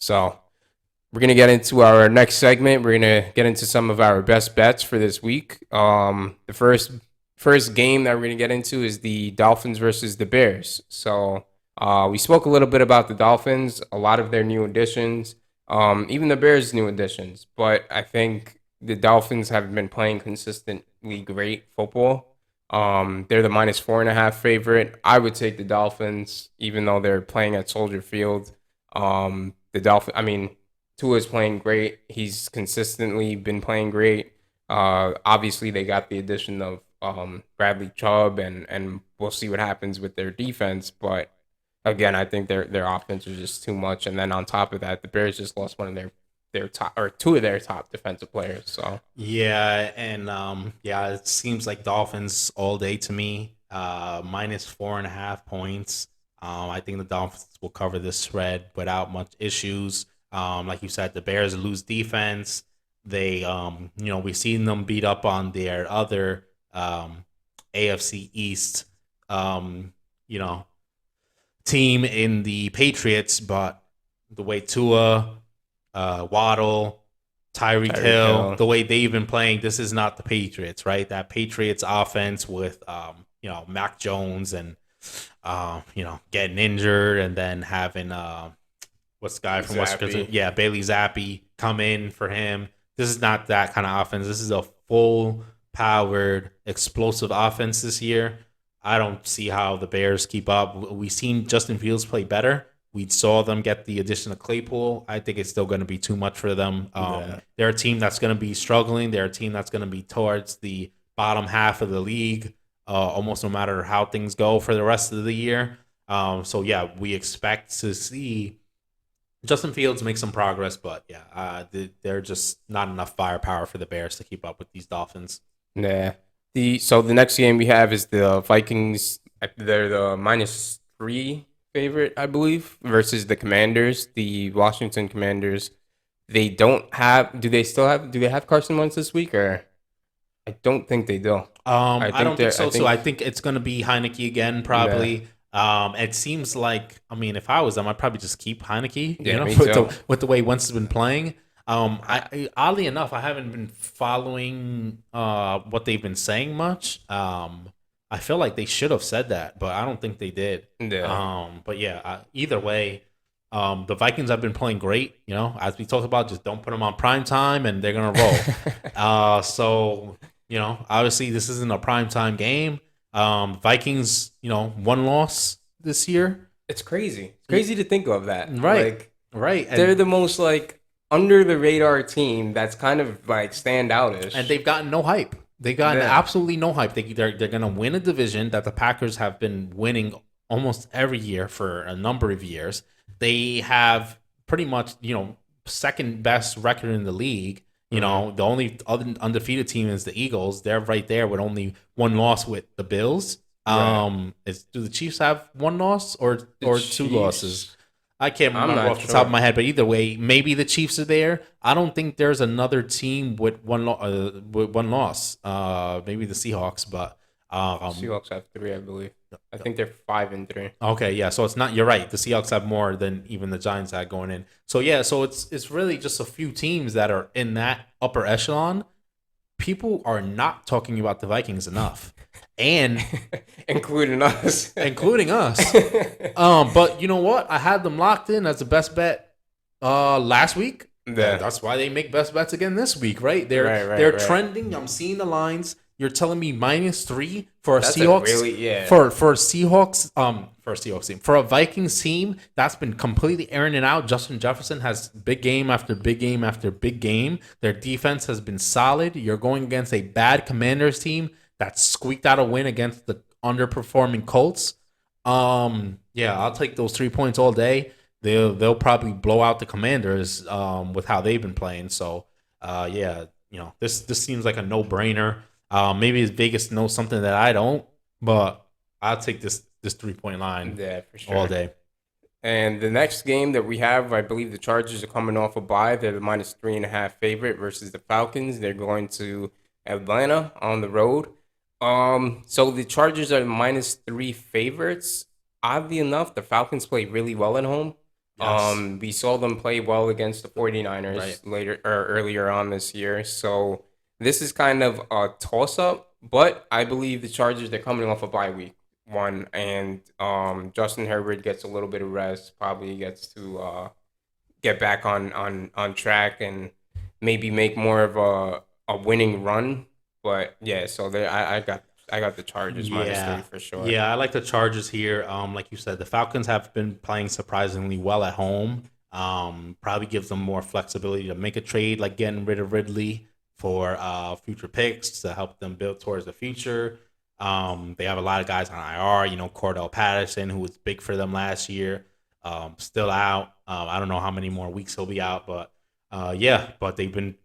So we're gonna get into our next segment. We're gonna get into some of our best bets for this week. The first game that we're gonna get into is the Dolphins versus the Bears. So we spoke a little bit about the Dolphins, a lot of their new additions, even the Bears' new additions. But I think the Dolphins have been playing consistently great football. They're the -4.5 favorite. I would take the Dolphins, even though they're playing at Soldier Field. The Dolphin, I mean, Tua is playing great. He's consistently been playing great. Obviously, they got the addition of Bradley Chubb, and we'll see what happens with their defense. But again, I think their offense is just too much. And then on top of that, the Bears just lost one of their top or two of their top defensive players. So Yeah, and yeah, it seems like Dolphins all day to me. -4.5 points. I think the Dolphins will cover this spread without much issues. Like you said, the Bears lose defense. They, we've seen them beat up on their other AFC East, you know, team in the Patriots, but the way Tua, Waddle, Tyreek Tyreek Hill, Hill, the way they've been playing, this is not the Patriots, right? That Patriots offense with Mac Jones and getting injured and then having what's the guy from West Virginia? Zappy. Yeah, Bailey Zappi come in for him. This is not that kind of offense. This is a full powered, explosive offense this year. I don't see how the Bears keep up. We've seen Justin Fields play better. We saw them get the addition of Claypool. I think it's still going to be too much for them. Yeah. They're a team that's going to be struggling. They're a team that's going to be towards the bottom half of the league, almost no matter how things go for the rest of the year. So yeah, we expect to see Justin Fields make some progress, but yeah, they're just not enough firepower for the Bears to keep up with these Dolphins. Yeah. The next game we have is the Vikings. They're the -3 favorite, I believe, versus the Commanders, the Washington Commanders. They don't have. Do they still have? Do they have Carson Wentz this week, or I don't think they do. I I think don't think they're. I so. So think I think it's going to be Heineke again, yeah, probably. It seems like, I mean, if I was them, I'd probably just keep Heineke, yeah, me with too. the way Wentz has been playing. I, Oddly enough, I haven't been following what they've been saying much. I feel like they should have said that, but I don't think they did. yeah, But yeah, either way, the Vikings have been playing great. As we talked about, just don't put them on prime time, and they're gonna roll. So obviously this isn't a prime time game. Vikings, one loss this year. it's crazy. It's crazy to think of that. Right, Like right, they're the most like under the radar team that's kind of like and standoutish. they've gotten no hype. They got Yeah, absolutely no hype. They're gonna win a division that the Packers have been winning almost every year for a number of years. They have pretty much second best record in the league. The only other undefeated team is the Eagles. They're right there with only one loss with the Bills. right. Do the Chiefs have one loss or The two losses? Chiefs. I can't I'm remember not off the top of sure. my head, but either way, maybe the Chiefs are there. I don't think there's another team with one loss. Maybe the Seahawks, but Seahawks have three, I believe. I think they're 5-3. okay, yeah. So it's not. You're right. The Seahawks have more than even the Giants had going in. So yeah. So it's really just a few teams that are in that upper echelon. People are not talking about the Vikings enough, and Including us. including us. But you know what? I had them locked in as the best bet last week. Yeah. That's why they make best bets again this week, right? Right, right, They're right. trending. I'm seeing the lines. You're telling me -3 for a That's a Seahawks really yeah. for a Seahawks for a Seahawks team, for a Vikings team that's been completely airing it out. Justin Jefferson has big game after big game after big game. Their defense has been solid. You're going against a bad Commanders team that squeaked out a win against the underperforming Colts. Yeah, I'll take those 3 points all day. They'll probably blow out the Commanders with how they've been playing. So yeah, this seems like a no brainer. Maybe Vegas knows something that I don't, but I'll take this 3 point line Yeah, for sure. all day. And the next game that we have, I believe the Chargers are coming off a bye. They're the -3.5 favorite versus the Falcons. They're going to Atlanta on the road. So the Chargers are the -3 favorites. Oddly enough, the Falcons play really well at home. Yes. We saw them play well against the 49ers Right. later or earlier on this year. So this is kind of a toss up, but I believe the Chargers, they're coming off a bye week one, and Justin Herbert gets a little bit of rest, probably gets to get back on track and maybe make more of a winning run. But yeah, so there I got the Chargers -3 Yeah. for sure. Yeah, I like the Chargers here. Like you said, the Falcons have been playing surprisingly well at home. Probably gives them more flexibility to make a trade, like getting rid of Ridley for future picks to help them build towards the future. They have a lot of guys on IR. Cordell Patterson, who was big for them last year, still out. I don't know how many more weeks he'll be out, but yeah. But they've been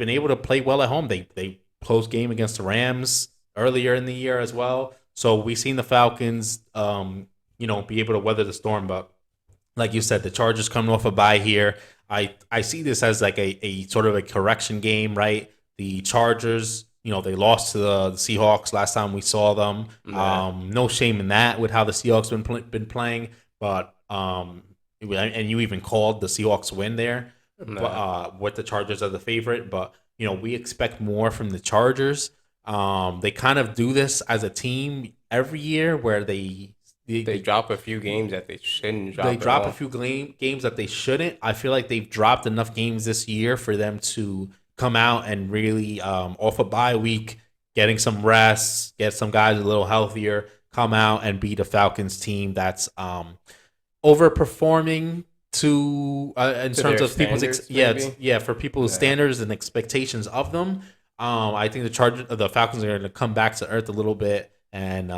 able to play well at home. They close game against the Rams earlier in the year as well. So we've seen the Falcons, be able to weather the storm. But like you said, the Chargers coming off a bye here. I see this as like a sort of a correction game, right? The Chargers, they lost to the Seahawks last time we saw them. Yeah. No shame in that with how the Seahawks been playing, but and you even called the Seahawks win there, but Yeah. with the Chargers as the favorite. But we expect more from the Chargers. They kind of do this as a team every year where They drop a few games that they shouldn't they drop at drop a all. few games that they shouldn't. I feel like they've dropped enough games this year for them to come out and really off a bye week, getting some rest, get some guys a little healthier, come out and beat a Falcons team that's overperforming to in To terms their of people's standards, yeah, maybe. for people's Yeah. standards and expectations of them. I think the Falcons are going to come back to earth a little bit and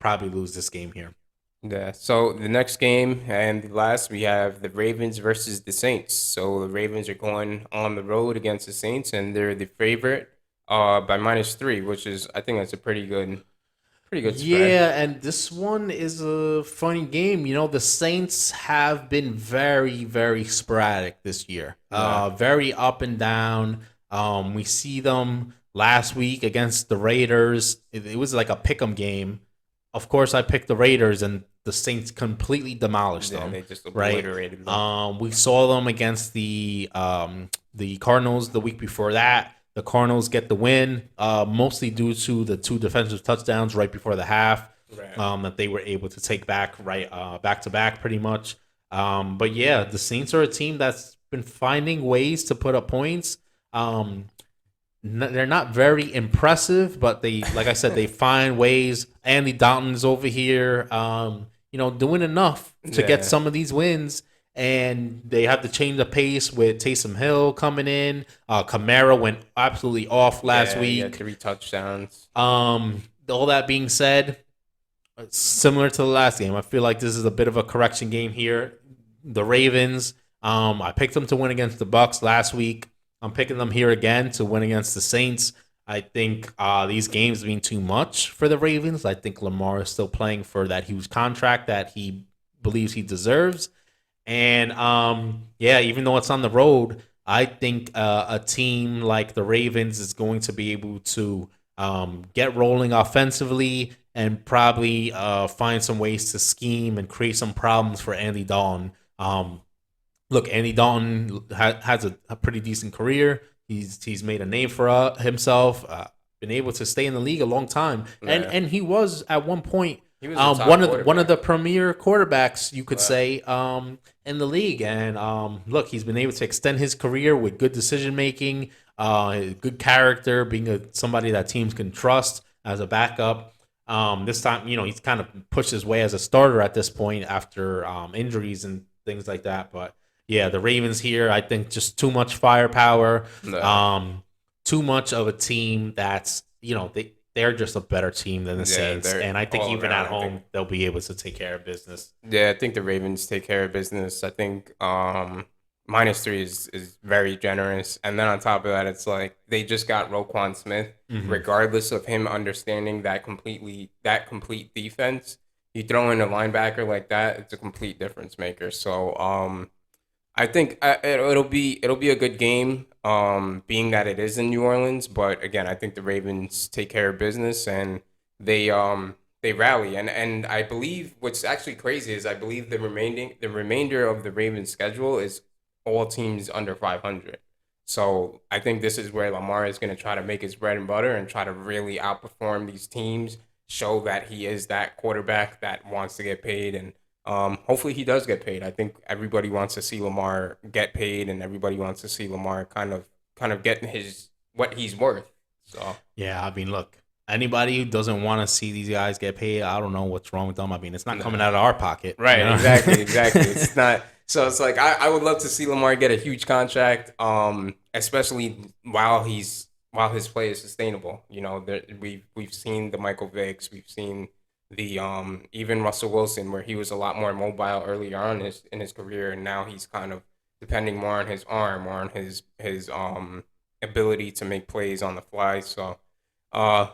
probably lose this game here. Yeah. So the next game and the last, we have the Ravens versus the Saints. So the Ravens are going on the road against the Saints, and they're the favorite by -3, which is, I think that's a pretty good spread. Yeah, and this one is a funny game. The Saints have been very, very sporadic this year. Yeah. Very up and down. We see them last week against the Raiders. It was like a pick'em game. Of course, I picked the Raiders, and the Saints completely demolished Yeah, them. they just Right. obliterated them. We saw them against the Cardinals the week before that. The Cardinals get the win, mostly due to the two defensive touchdowns right before the half Right. that they were able to take back back to back pretty much. But yeah, the Saints are a team that's been finding ways to put up points. They're not very impressive, but like I said, they find ways. Andy Dalton's over here, doing enough to get Yeah. some of these wins. And they have to change the pace with Taysom Hill coming in. Kamara went absolutely off last Yeah, he had week. 3 touchdowns. All that being said, similar to the last game, I feel like this is a bit of a correction game here. The Ravens, I picked them to win against the Bucks last week. I'm picking them here again to win against the Saints. I think these games mean too much for the Ravens. I think Lamar is still playing for that huge contract that he believes he deserves. And yeah, even though it's on the road, I think a team like the Ravens is going to be able to get rolling offensively and probably find some ways to scheme and create some problems for Andy Dalton. Look, Andy Dalton has a pretty decent career. He's made a name for himself. Been able to stay in the league a long time, and Yeah. and he was at one point He was a top one of the quarterback. premier quarterbacks, you could Right. say, in the league. And look, he's been able to extend his career with good decision making, good character, being somebody that teams can trust as a backup. This time, he's kind of pushed his way as a starter at this point after injuries and things like that. But yeah, the Ravens here, I think, just too much firepower, Yeah. too much of a team that's they're just a better team than the Yeah, Saints, they're and I think all even around, at I home think. they'll be able to take care of business. Yeah, I think the Ravens take care of business. I think -3 is very generous. And then on top of that, it's like they just got Roquan Smith. Mhm. Regardless of him understanding that complete defense, you throw in a linebacker like that, it's a complete difference maker. So I think it'll be a good game, being that it is in New Orleans. But again, I think the Ravens take care of business, and they they rally. And I believe what's actually crazy is I believe the remainder of the Ravens schedule is all teams under 500. So I think this is where Lamar is going to try to make his bread and butter and try to really outperform these teams, show that he is that quarterback that wants to get paid, and hopefully he does get paid. I think everybody wants to see Lamar get paid, and everybody wants to see Lamar kind of getting his what he's worth. So Yeah, I mean, look, anybody who doesn't want to see these guys get paid, I don't know what's wrong with them. I mean, it's not coming out of our pocket. right, you know? exactly. It's not. So it's like I would love to see Lamar get a huge contract, especially while his play is sustainable. We've seen the Michael Vicks, we've seen the even Russell Wilson, where he was a lot more mobile earlier on in his career, and now he's kind of depending more on his arm, more on his ability to make plays on the fly. So uh,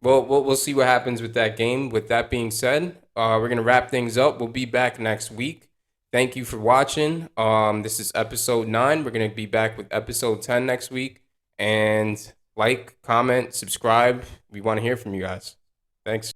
we'll see what happens with that game. With that being said, we're gonna wrap things up. We'll be back next week. Thank you for watching. This is episode 9. We're gonna be back with episode 10 next week. And like, comment, subscribe. We want to hear from you guys. Thanks.